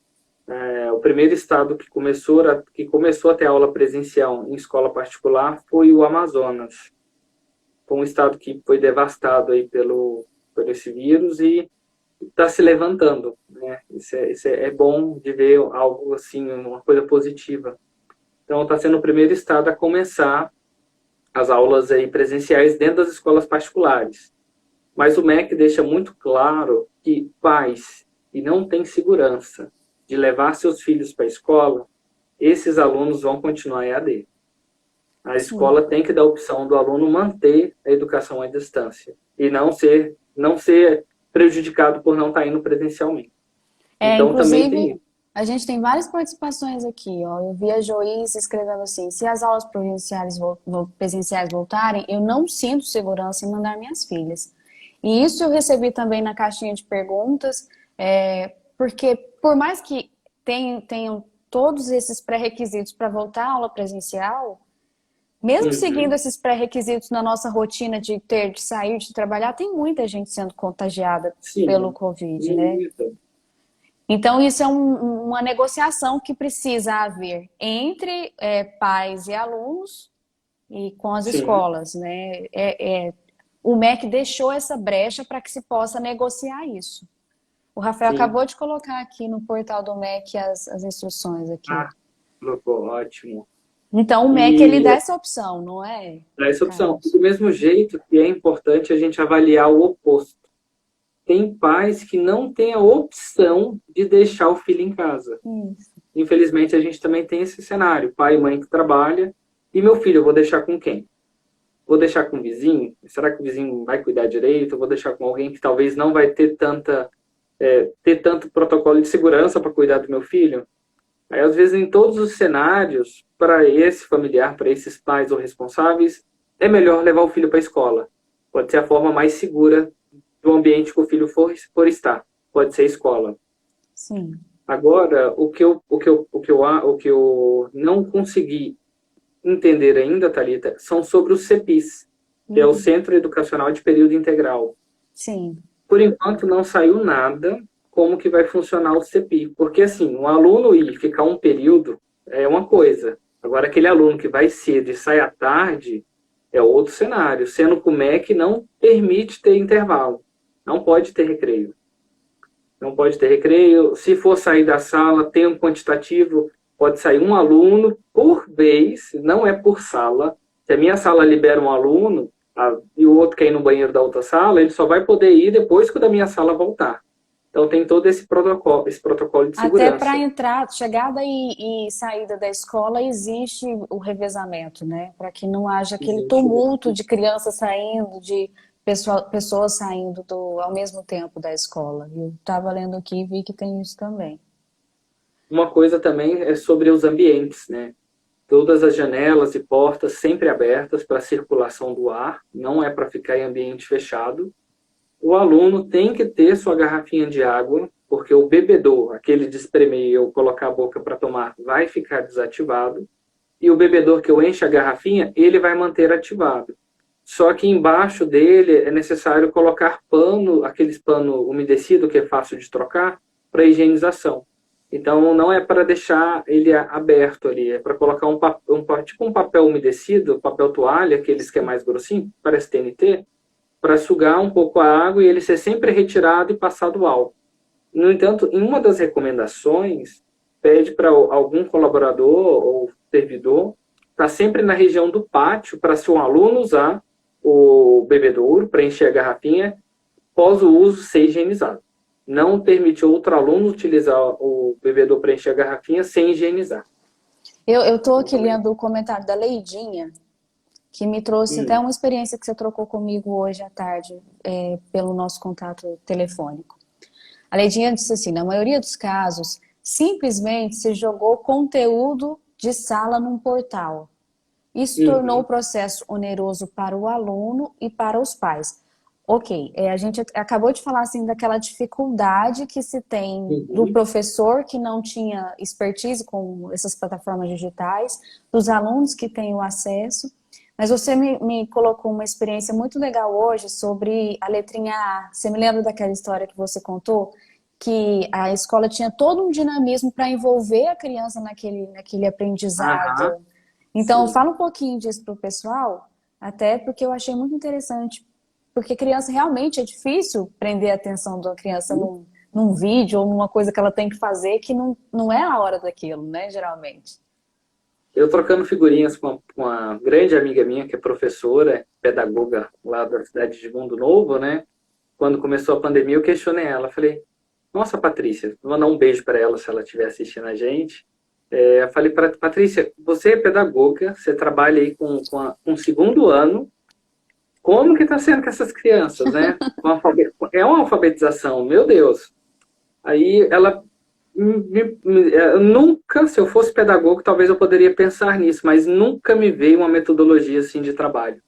o primeiro estado que começou a ter aula presencial em escola particular foi o Amazonas. Foi um estado que foi devastado aí por esse vírus e está se levantando, né? Isso é bom de ver algo assim, uma coisa positiva. Então, está sendo o primeiro estado a começar as aulas aí presenciais dentro das escolas particulares. Mas o MEC deixa muito claro que pais que não têm segurança de levar seus filhos para a escola, esses alunos vão continuar EAD. A Sim. escola tem que dar a opção do aluno manter a educação à distância e não ser prejudicado por não estar indo presencialmente. Então, também tem Inclusive, isso. a gente tem várias participações aqui, ó. Eu vi a Joyce escrevendo assim: se as aulas presenciais voltarem, eu não sinto segurança em mandar minhas filhas. E isso eu recebi também na caixinha de perguntas, porque por mais que tenham todos esses pré-requisitos para voltar à aula presencial, mesmo seguindo Uhum. esses pré-requisitos na nossa rotina de ter de sair, de trabalhar, tem muita gente sendo contagiada pelo Sim, Covid, né? isso. Então, isso é uma negociação que precisa haver entre pais e alunos e com as Sim, escolas, né? O MEC deixou essa brecha para que se possa negociar isso. O Rafael sim. acabou de colocar aqui no portal do MEC as instruções aqui. Ah, colocou, ótimo. Então, o MEC, ele E dá essa opção, não é, dá essa opção. Carlos? Do mesmo jeito que é importante a gente avaliar o oposto. Tem pais que não têm a opção de deixar o filho em casa. Isso. Infelizmente, a gente também tem esse cenário. Pai e mãe que trabalha. E meu filho, eu vou deixar com quem? Vou deixar com o vizinho? Será que o vizinho vai cuidar direito? Eu vou deixar com alguém que talvez não vai ter tanto protocolo de segurança para cuidar do meu filho? Aí, às vezes, em todos os cenários, para esse familiar, para esses pais ou responsáveis, é melhor levar o filho para a escola. Pode ser a forma mais segura do ambiente que o filho for estar. Pode ser a escola. Sim. Agora, o que eu não consegui entender ainda, Thalita, são sobre os CEPIs, que é o Uhum. Centro Educacional de Período Integral. Sim. Por enquanto, não saiu nada como que vai funcionar o CEPI. Porque, assim, um aluno ir ficar um período é uma coisa. Agora, aquele aluno que vai cedo e sai à tarde é outro cenário, sendo que o MEC não permite ter intervalo. Não pode ter recreio. Não pode ter recreio. Se for sair da sala, tem um quantitativo, pode sair um aluno por vez, não é por sala. Se a minha sala libera um aluno e o outro quer ir no banheiro da outra sala, ele só vai poder ir depois que o da minha sala voltar. Então tem todo esse protocolo de Até para segurança. entrar, chegada e saída da escola, existe o revezamento, né? Para que não haja aquele Existe. tumulto de crianças saindo, de pessoas saindo ao mesmo tempo da escola. Eu estava lendo aqui e vi que tem isso também. Uma coisa também é sobre os ambientes, né? Todas as janelas e portas sempre abertas para a circulação do ar, não é para ficar em ambiente fechado. O aluno tem que ter sua garrafinha de água, porque o bebedor, aquele de espremer ou colocar a boca para tomar, vai ficar desativado. E o bebedor que eu encho a garrafinha, ele vai manter ativado. Só que embaixo dele é necessário colocar pano, aqueles pano umedecido que é fácil de trocar, para higienização. Então não é para deixar ele aberto ali, é para colocar tipo um papel umedecido, papel toalha, aqueles que é mais grossinho, parece TNT, para sugar um pouco a água e ele ser sempre retirado e passado álcool. No entanto, em uma das recomendações, pede para algum colaborador ou servidor estar sempre na região do pátio para se um aluno usar o bebedouro para encher a garrafinha, após o uso ser higienizado. Não permite outro aluno utilizar o bebedouro para encher a garrafinha sem higienizar. Eu estou Então, aqui também. lendo o comentário da Leidinha, que me trouxe até Hum, uma experiência que você trocou comigo hoje à tarde, pelo nosso contato telefônico. A Leidinha disse assim: na maioria dos casos, simplesmente se jogou conteúdo de sala num portal. Isso tornou o uhum, processo oneroso para o aluno e para os pais. Ok, a gente acabou de falar assim daquela dificuldade que se tem do Uhum. professor que não tinha expertise com essas plataformas digitais, dos alunos que têm o acesso, mas você me colocou uma experiência muito legal hoje sobre a letrinha A. Você me lembra daquela história que você contou? Que a escola tinha todo um dinamismo para envolver a criança naquele Aham, aprendizado. Então, sim. fala um pouquinho disso para o pessoal, até porque eu achei muito interessante porque criança realmente é difícil prender a atenção da criança num vídeo ou numa coisa que ela tem que fazer que não é a hora daquilo, né, geralmente. Eu trocando figurinhas com uma grande amiga minha, que é professora, pedagoga lá da cidade de Mundo Novo, né? Quando começou a pandemia, eu questionei ela. Falei, nossa, Patrícia, vou mandar um beijo para ela se ela estiver assistindo a gente. Eu falei para Patrícia, você é pedagoga, você trabalha aí com o segundo ano, como que está sendo com essas crianças, né? É uma alfabetização, meu Deus. Aí ela nunca, se eu fosse pedagogo, talvez eu poderia pensar nisso, mas nunca me veio uma metodologia assim de trabalho.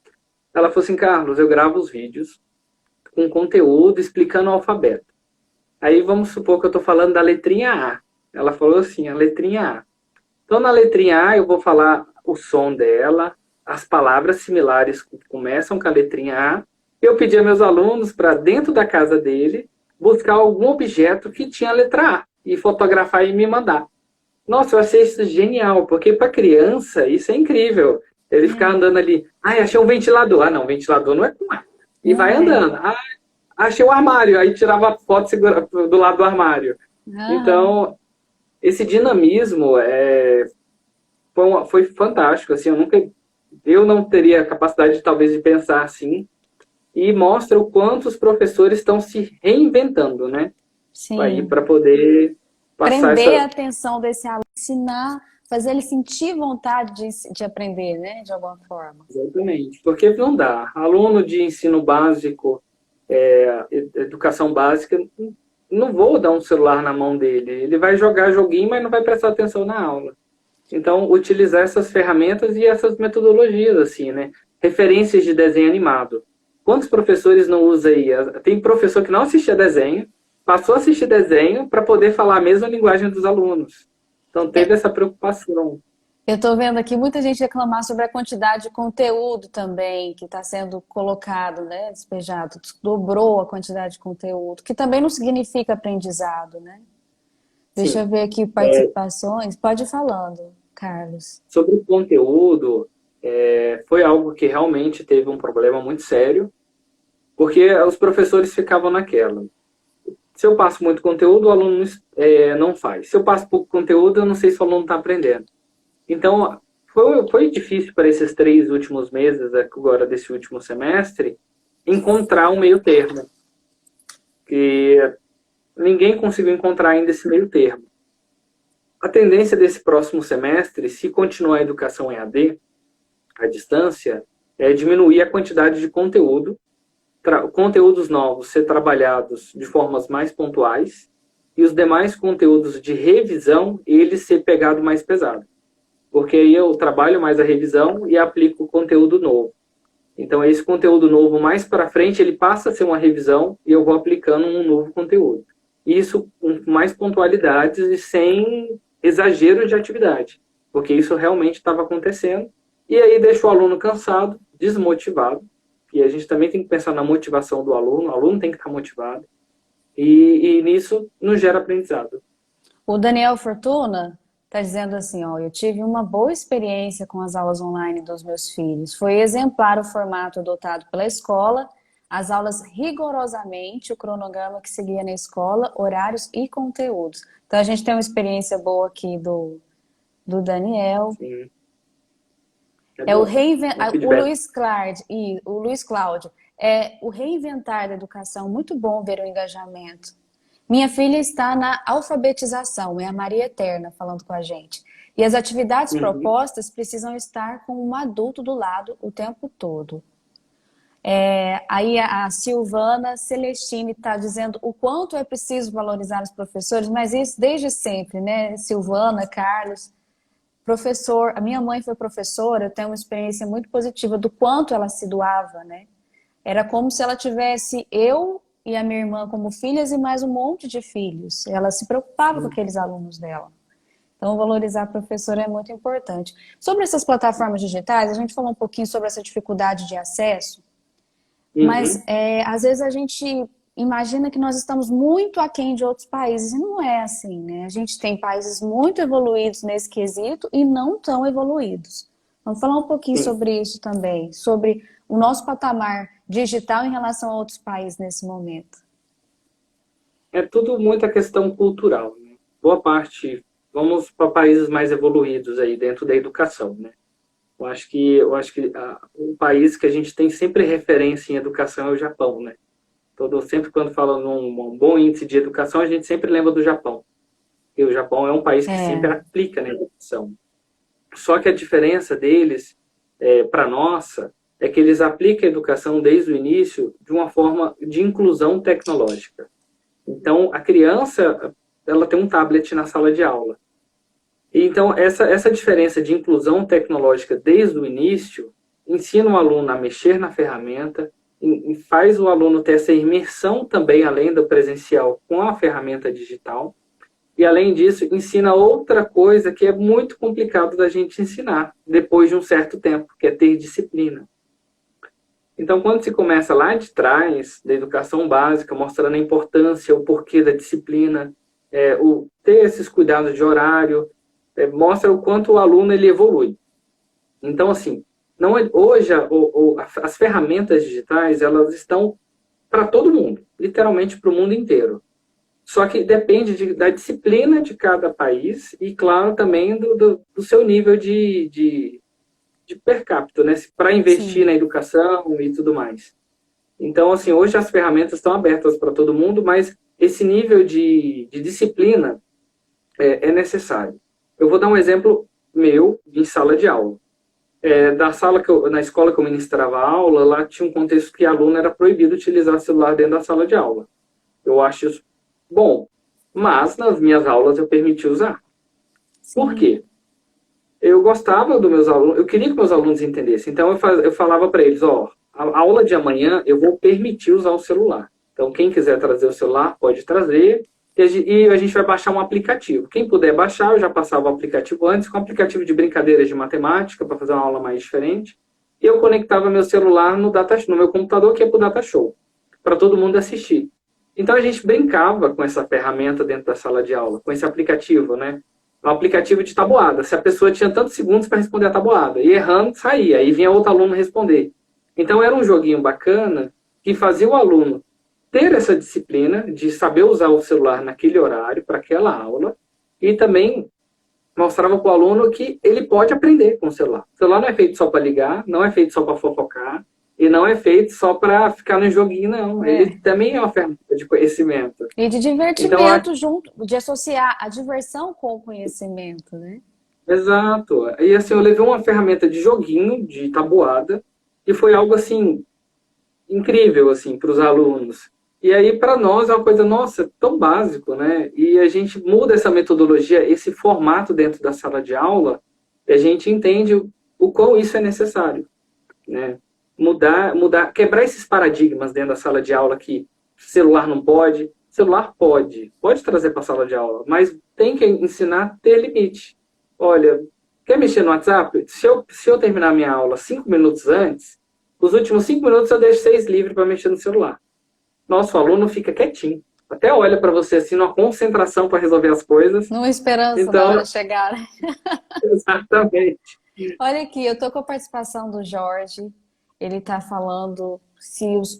Ela falou assim, Carlos, eu gravo os vídeos com conteúdo explicando o alfabeto. Aí vamos supor que eu estou falando da letrinha A. Ela falou assim, a letrinha A. Então na letrinha A eu vou falar o som dela, as palavras similares que começam com a letrinha A. Eu pedi a meus alunos para dentro da casa dele buscar algum objeto que tinha a letra A e fotografar e me mandar. Nossa, eu achei isso genial, porque para criança isso é incrível. Ele ficar É, andando ali, ai, achei um ventilador. Ah, não, ventilador não é com A. E não vai é. andando. Ah, achei o armário. Aí tirava a foto do lado do armário. Aham. Então, esse dinamismo foi fantástico. Assim, eu não teria capacidade, talvez, de pensar assim. E mostra o quanto os professores estão se reinventando, né? Aí Sim. para poder passar Prender a essa. atenção desse aluno, ensinar, fazer ele sentir vontade de aprender, né, de alguma forma. Exatamente. Porque não dá. Aluno de ensino básico, educação básica, não vou dar um celular na mão dele. Ele vai jogar joguinho, mas não vai prestar atenção na aula. Então, utilizar essas ferramentas e essas metodologias, assim, né? Referências de desenho animado. Quantos professores não usam aí? Tem professor que não assistia desenho, passou a assistir desenho para poder falar a mesma linguagem dos alunos. Então, teve essa preocupação. Eu estou vendo aqui muita gente reclamar sobre a quantidade de conteúdo também que está sendo colocado, né, despejado. Dobrou a quantidade de conteúdo, que também não significa aprendizado, né? Deixa Sim. eu ver aqui participações. Pode ir falando, Carlos. Sobre o conteúdo, foi algo que realmente teve um problema muito sério, porque os professores ficavam naquela. Se eu passo muito conteúdo, o aluno não faz. Se eu passo pouco conteúdo, eu não sei se o aluno está aprendendo. Então, foi difícil para esses 3 últimos meses, agora desse último semestre, encontrar um meio termo. Que ninguém conseguiu encontrar ainda esse meio termo. A tendência desse próximo semestre, se continuar a educação EAD, à distância, é diminuir a quantidade de conteúdos novos ser trabalhados de formas mais pontuais e os demais conteúdos de revisão, eles ser pegado mais pesado. Porque aí eu trabalho mais a revisão e aplico o conteúdo novo. Então, esse conteúdo novo, mais para frente, ele passa a ser uma revisão e eu vou aplicando um novo conteúdo. Isso com mais pontualidades e sem exagero de atividade, porque isso realmente estava acontecendo. E aí deixa o aluno cansado, desmotivado, e a gente também tem que pensar na motivação do aluno, o aluno tem que estar motivado, e nisso não gera aprendizado. O Daniel Fortuna está dizendo assim, ó, eu tive uma boa experiência com as aulas online dos meus filhos. Foi exemplar o formato adotado pela escola, as aulas rigorosamente, o cronograma que seguia na escola, horários e conteúdos. Então a gente tem uma experiência boa aqui do Daniel. Sim, é É o bom. reinven... Um o feedback. Luiz Claude e o Luiz Cláudio. É o reinventar da educação. Muito bom ver o engajamento. Minha filha está na alfabetização, é a Maria Eterna falando com a gente. E as atividades Uhum. propostas precisam estar com um adulto do lado o tempo todo. Aí a Silvana Celestine está dizendo o quanto é preciso valorizar os professores, mas isso desde sempre, né? Silvana, Carlos, professor. A minha mãe foi professora, eu tenho uma experiência muito positiva do quanto ela se doava, né? Era como se ela tivesse eu e a minha irmã como filhas e mais um monte de filhos. Ela se preocupava com aqueles alunos dela. Então, valorizar a professora é muito importante. Sobre essas plataformas digitais, a gente falou um pouquinho sobre essa dificuldade de acesso, mas Uhum. às vezes a gente imagina que nós estamos muito aquém de outros países, e não é assim, né? A gente tem países muito evoluídos nesse quesito e não tão evoluídos. Vamos falar um pouquinho Sim. sobre isso também, sobre o nosso patamar digital em relação a outros países nesse momento. É tudo muita questão cultural, né? Boa parte, vamos para países mais evoluídos aí dentro da educação, né? Eu acho que um país que a gente tem sempre referência em educação é o Japão, né? Sempre quando fala num bom índice de educação, a gente sempre lembra do Japão. E o Japão é um país que sempre É, aplica na educação. Só que a diferença deles para a nossa é que eles aplicam a educação desde o início de uma forma de inclusão tecnológica. Então, a criança, ela tem um tablet na sala de aula. E então, essa diferença de inclusão tecnológica desde o início ensina o aluno a mexer na ferramenta, e faz o aluno ter essa imersão também, além do presencial, com a ferramenta digital. E, além disso, ensina outra coisa que é muito complicado da gente ensinar depois de um certo tempo, que é ter disciplina. Então, quando se começa lá de trás, da educação básica, mostrando a importância, o porquê da disciplina, ter esses cuidados de horário, mostra o quanto o aluno ele evolui. Então, assim, não é, hoje as ferramentas digitais elas estão para todo mundo, literalmente para o mundo inteiro. Só que depende da disciplina de cada país e, claro, também do seu nível de per capita, né? Para investir sim. na educação e tudo mais. Então, assim, hoje as ferramentas estão abertas para todo mundo, mas esse nível de disciplina é necessário. Eu vou dar um exemplo meu em sala de aula. Na escola que eu ministrava aula, lá tinha um contexto que aluno era proibido utilizar celular dentro da sala de aula. Eu acho isso bom, mas nas minhas aulas eu permiti usar. Por Sim. quê? Eu gostava dos meus alunos, eu queria que meus alunos entendessem. Então eu falava para eles, ó, a aula de amanhã eu vou permitir usar o celular. Então quem quiser trazer o celular pode trazer e a gente vai baixar um aplicativo. Quem puder baixar, eu já passava o aplicativo antes, com um aplicativo de brincadeiras de matemática para fazer uma aula mais diferente. E eu conectava meu celular no meu computador que é para o Data Show, para todo mundo assistir. Então a gente brincava com essa ferramenta dentro da sala de aula, com esse aplicativo, né? Um aplicativo de tabuada. Se a pessoa tinha tantos segundos para responder a tabuada, e errando, saía, aí vinha outro aluno responder. Então era um joguinho bacana que fazia o aluno ter essa disciplina de saber usar o celular naquele horário, para aquela aula, e também mostrava para o aluno que ele pode aprender com o celular. O celular não é feito só para ligar, não é feito só para fofocar, e não é feito só para ficar no joguinho, não. Ele É. também é uma ferramenta de conhecimento. E de Então, divertimento junto, de associar a diversão com o conhecimento, né? exato. E assim, eu levei uma ferramenta de joguinho, de tabuada, e foi algo assim incrível assim para os alunos. E aí para nós é uma coisa nossa tão básico, né? E a gente muda essa metodologia, esse formato dentro da sala de aula, e a gente entende o quão isso é necessário, né? Quebrar esses paradigmas dentro da sala de aula que celular não pode, celular pode trazer para a sala de aula, mas tem que ensinar a ter limite. Olha, quer mexer no WhatsApp? Se eu terminar minha aula 5 minutos antes, os últimos 5 minutos eu deixo vocês livres para mexer no celular. Nosso aluno fica quietinho, até olha para você assim, numa concentração para resolver as coisas. Numa esperança da hora Então, chegar. exatamente. Olha aqui, eu tô com a participação do Jorge. Ele tá falando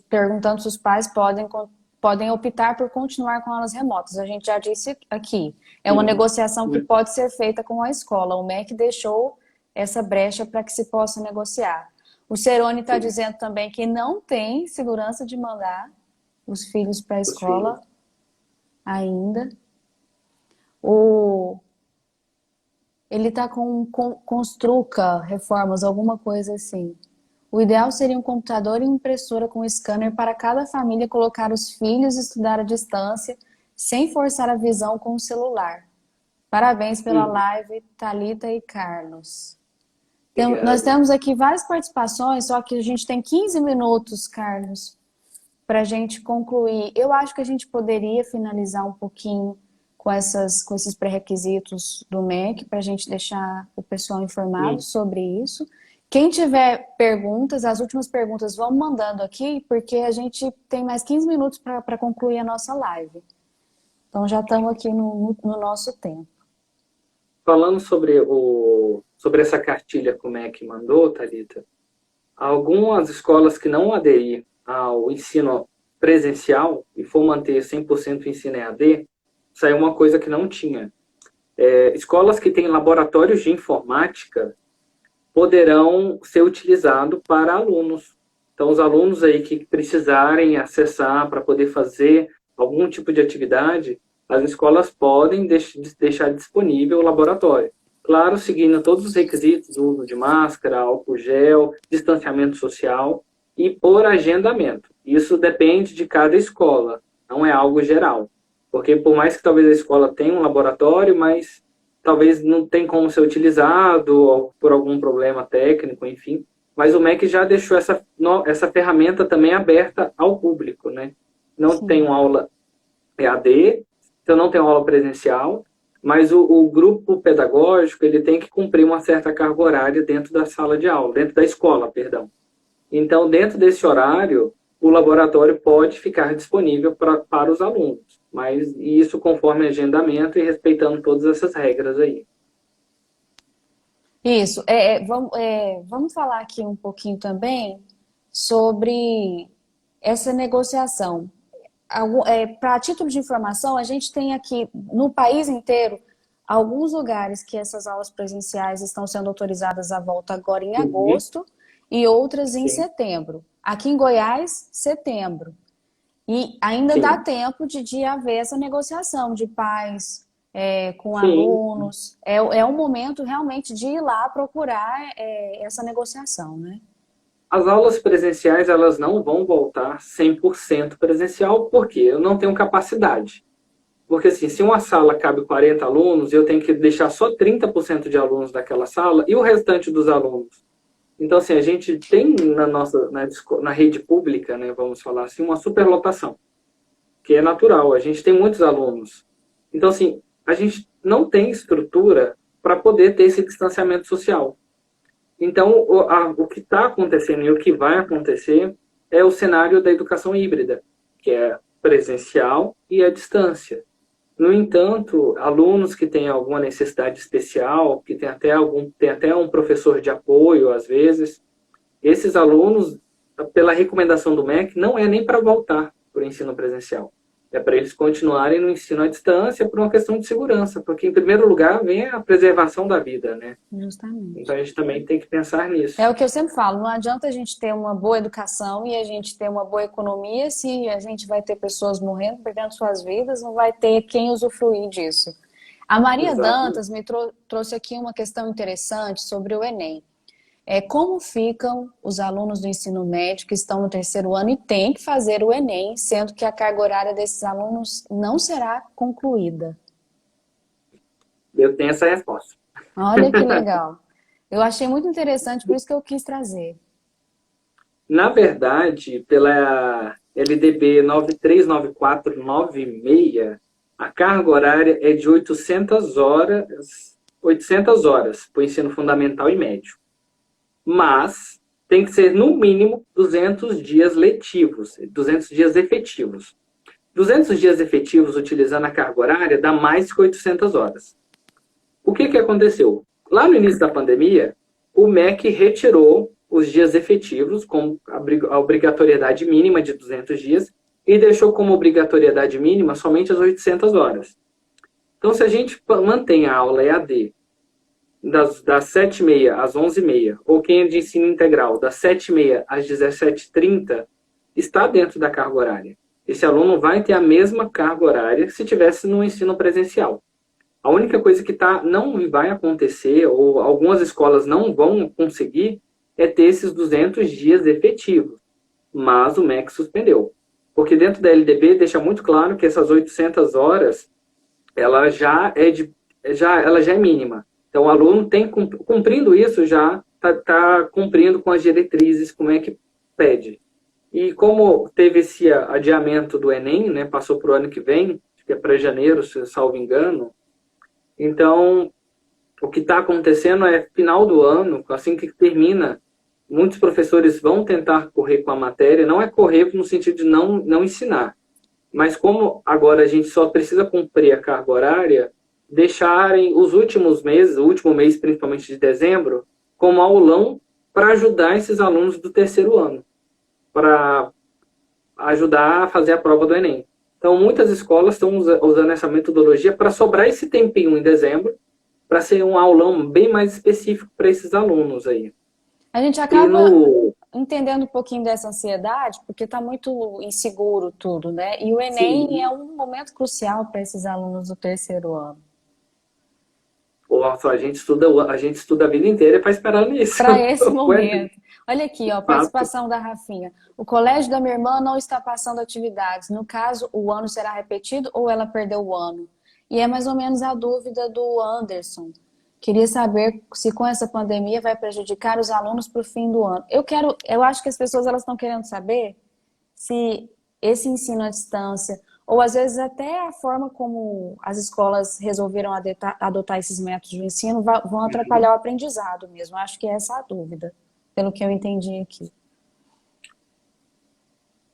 perguntando se os pais podem optar por continuar com aulas remotas. A gente já disse aqui. É uma Sim. negociação que pode ser feita com a escola. O MEC deixou essa brecha para que se possa negociar. O Cerone está Sim, dizendo também que não tem segurança de mandar os filhos para a os filhos. escola ainda. O Ele tá com Construca, reformas, alguma coisa assim. O ideal seria um computador e uma impressora com scanner para cada família colocar os filhos e estudar à distância, sem forçar a visão com o celular. Parabéns pela Uhum. live, Thalita e Carlos. Nós Obrigado. temos aqui várias participações, só que a gente tem 15 minutos, Carlos, para a gente concluir. Eu acho que a gente poderia finalizar um pouquinho com esses pré-requisitos do MEC, para a gente deixar o pessoal informado Sim. sobre isso. Quem tiver perguntas, as últimas perguntas, vão mandando aqui, porque a gente tem mais 15 minutos para concluir a nossa live. Então já estamos aqui no nosso tempo. Falando sobre essa cartilha que o MEC mandou, Thalita, algumas escolas que não aderir ao ensino presencial e for manter 100% o ensino EAD, saiu uma coisa que não tinha. Escolas que têm laboratórios de informática poderão ser utilizados para alunos. Então, os alunos aí que precisarem acessar para poder fazer algum tipo de atividade, as escolas podem deixar disponível o laboratório. Claro, seguindo todos os requisitos do uso de máscara, álcool gel, distanciamento social e por agendamento. Isso depende de cada escola, não é algo geral. Porque por mais que talvez a escola tenha um laboratório, mas talvez não tenha como ser utilizado ou por algum problema técnico, enfim. Mas o MEC já deixou essa ferramenta também aberta ao público, né? Não tem Sim. uma aula EAD, então não tem uma aula presencial, mas o grupo pedagógico ele tem que cumprir uma certa carga horária dentro da sala de aula, dentro da escola, perdão. Então, dentro desse horário, o laboratório pode ficar disponível para os alunos, mas isso conforme agendamento e respeitando todas essas regras aí. Isso. Vamos falar aqui um pouquinho também sobre essa negociação. Para título de informação, a gente tem aqui no país inteiro alguns lugares que essas aulas presenciais estão sendo autorizadas à volta agora em Uhum. agosto e outras em Sim, setembro. Aqui em Goiás, setembro. E ainda dá sim, tempo de haver essa negociação de pais com sim. alunos. É um momento realmente de ir lá procurar essa negociação, né? As aulas presenciais, elas não vão voltar 100% presencial, porque eu não tenho capacidade. Porque, assim, se uma sala cabe 40 alunos, eu tenho que deixar só 30% de alunos daquela sala e o restante dos alunos. Então, assim, a gente tem na rede pública, né, vamos falar assim, uma superlotação, que é natural. A gente tem muitos alunos. Então, assim, a gente não tem estrutura para poder ter esse distanciamento social. Então, o que está acontecendo e o que vai acontecer é o cenário da educação híbrida, que é presencial e à distância. No entanto, alunos que têm alguma necessidade especial, que tem até um professor de apoio, às vezes, esses alunos, pela recomendação do MEC, não é nem para voltar para o ensino presencial. É para eles continuarem no ensino à distância por uma questão de segurança, porque, em primeiro lugar, vem a preservação da vida, né? Então, Justamente. a gente também tem que pensar É nisso. o que eu sempre falo, não adianta a gente ter uma boa educação e a gente ter uma boa economia se a gente vai ter pessoas morrendo, perdendo suas vidas, não vai ter quem usufruir disso. A Maria Exatamente. Dantas me trouxe aqui uma questão interessante sobre o Enem. Como ficam os alunos do ensino médio que estão no terceiro ano e têm que fazer o Enem, sendo que a carga horária desses alunos não será concluída? Eu tenho essa resposta. Olha que legal. Eu achei muito interessante, por isso que eu quis trazer. Na verdade, pela LDB 939496, a carga horária é de 800 horas para o ensino fundamental e médio. Mas tem que ser no mínimo 200 dias letivos, 200 dias efetivos. 200 dias efetivos utilizando a carga horária dá mais que 800 horas. O que aconteceu? Lá no início da pandemia, o MEC retirou os dias efetivos, com a obrigatoriedade mínima de 200 dias, e deixou como obrigatoriedade mínima somente as 800 horas. Então, se a gente mantém a aula EAD das 7h30 às 11h30, ou quem é de ensino integral, das 7h30 às 17h30, está dentro da carga horária. Esse aluno vai ter a mesma carga horária que se tivesse no ensino presencial. A única coisa que não vai acontecer, ou algumas escolas não vão conseguir, é ter esses 200 dias efetivos. Mas o MEC suspendeu. Porque dentro da LDB deixa muito claro que essas 800 horas, ela já é mínima. Então, o aluno cumprindo isso, já tá cumprindo com as diretrizes, como é que pede. E como teve esse adiamento do Enem, né, passou para o ano que vem, que é para janeiro, se salvo engano, então o que está acontecendo é final do ano, assim que termina, muitos professores vão tentar correr com a matéria, não é correr no sentido de não ensinar, mas como agora a gente só precisa cumprir a carga horária, deixarem os últimos meses, o último mês principalmente de dezembro, como aulão para ajudar esses alunos do terceiro ano, para ajudar a fazer a prova do Enem. Então, muitas escolas estão usando essa metodologia para sobrar esse tempinho em dezembro, para ser um aulão bem mais específico para esses alunos aí. A gente E acaba no... entendendo um pouquinho dessa ansiedade, porque está muito inseguro tudo, né? E o Enem é Sim, um momento crucial para esses alunos do terceiro ano. a gente estuda a vida inteira para esperar nisso. Para esse O Enem, momento. Olha aqui, ó, fato. participação da Rafinha. O colégio da minha irmã não está passando atividades. No caso, o ano será repetido ou ela perdeu o ano? E é mais ou menos a dúvida do Anderson. Queria saber se com essa pandemia vai prejudicar os alunos para o fim do ano. Eu acho que as pessoas elas estão querendo saber se esse ensino à distância, ou às vezes até a forma como as escolas resolveram adotar esses métodos de ensino, vão atrapalhar o aprendizado mesmo. Acho que é essa a dúvida, pelo que eu entendi aqui.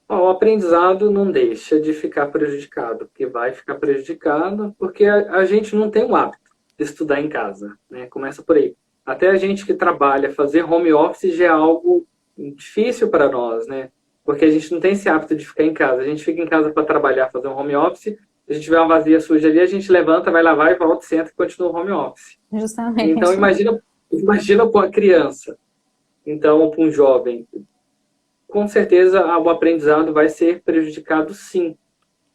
O aprendizado não deixa de ficar prejudicado, porque vai ficar prejudicado porque a gente não tem o hábito de estudar em casa, né? Começa por aí. Até a gente que trabalha, fazer home office já é algo difícil para nós, né? Porque a gente não tem esse hábito de ficar em casa. A gente fica em casa para trabalhar, fazer um home office, a gente vê uma vasilha suja ali, a gente levanta, vai lavar e volta, senta e continua o home office. Então Justamente. imagina com a criança, então para um jovem, com certeza o aprendizado vai ser prejudicado sim,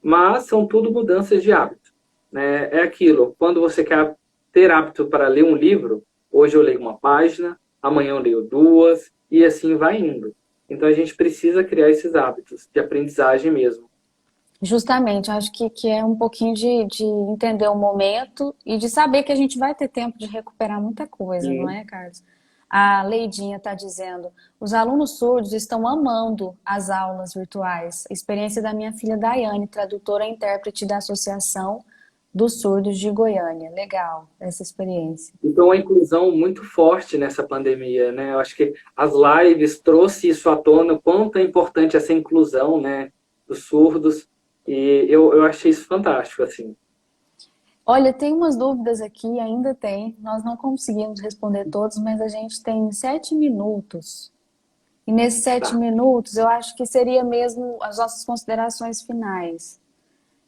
mas são tudo mudanças de hábito, né? É aquilo, quando você quer ter hábito para ler um livro, hoje eu leio uma página, amanhã eu leio duas, e assim vai indo. Então a gente precisa criar esses hábitos de aprendizagem mesmo. Justamente, acho que é um pouquinho de entender o momento e de saber que a gente vai ter tempo de recuperar muita coisa, não E, é, Carlos? A Leidinha está dizendo: os alunos surdos estão amando as aulas virtuais. Experiência da minha filha Daiane, tradutora e intérprete da Associação dos Surdos de Goiânia. Legal, essa experiência. então a inclusão muito forte nessa pandemia, né? Eu acho que as lives trouxe isso à tona, o quanto é importante essa inclusão, né, dos surdos, e eu achei isso fantástico, assim. Olha, tem umas dúvidas aqui, ainda tem. Nós não conseguimos responder todos, mas a gente tem 7 minutos. E nesses sete Tá. minutos, eu acho que seria mesmo as nossas considerações finais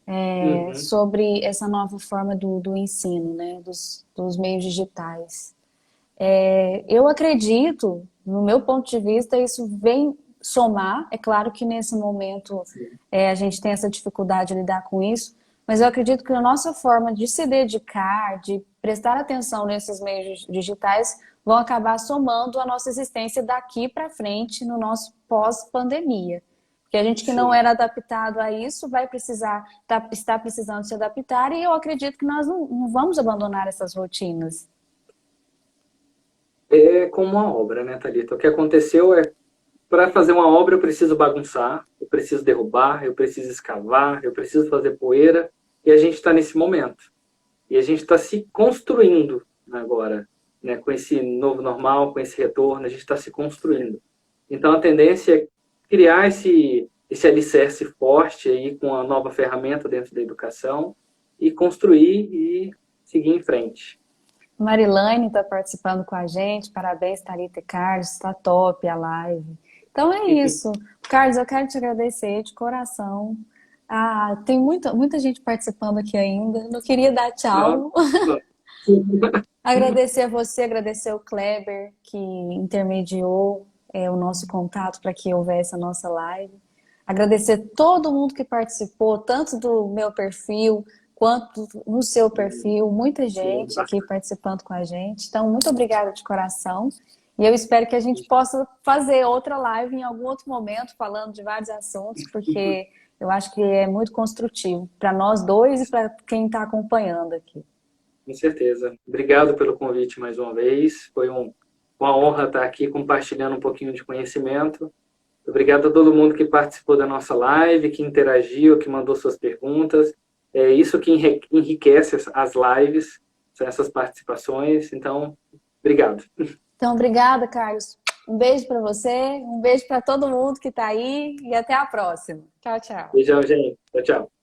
Uhum. sobre essa nova forma do ensino, né, dos meios digitais. Eu acredito, no meu ponto de vista, isso vem somar. É claro que nesse momento Sim. a gente tem essa dificuldade de lidar com isso, mas eu acredito que a nossa forma de se dedicar, de prestar atenção nesses meios digitais, vão acabar somando a nossa existência daqui para frente no nosso pós-pandemia. Porque a gente que não Sim. era adaptado a isso vai precisar, está precisando se adaptar, e eu acredito que nós não vamos abandonar essas rotinas. É como uma obra, né, Thalita? O que aconteceu é, para fazer uma obra eu preciso bagunçar, eu preciso derrubar, eu preciso escavar, eu preciso fazer poeira, e a gente está nesse momento. E a gente está se construindo agora, né, com esse novo normal, com esse retorno, a gente está se construindo. Então a tendência é criar esse alicerce forte aí com a nova ferramenta dentro da educação e construir e seguir em frente. Marilane está participando com a gente. Parabéns, Thalita e Carlos. Está top a live. Então é isso. Carlos, eu quero te agradecer de coração. Ah, tem muita gente participando aqui ainda. Não queria dar tchau. Agradecer a você, agradecer ao Kleber, que intermediou o nosso contato para que houvesse a nossa live. Agradecer todo mundo que participou, tanto do meu perfil quanto no seu perfil. Muita Sim, gente aqui participando com a gente. Então, muito obrigada de coração. E eu espero que a gente possa fazer outra live em algum outro momento, falando de vários assuntos, porque eu acho que é muito construtivo para nós dois e para quem está acompanhando aqui. com certeza. Obrigado pelo convite mais uma vez. Foi um uma honra estar aqui compartilhando um pouquinho de conhecimento. Obrigado a todo mundo que participou da nossa live, que interagiu, que mandou suas perguntas. É isso que enriquece as lives, são essas participações. Então, obrigado. Então, obrigada, Carlos. Um beijo para você, um beijo para todo mundo que está aí e até a próxima. Tchau, tchau. Beijão, gente. Tchau, tchau.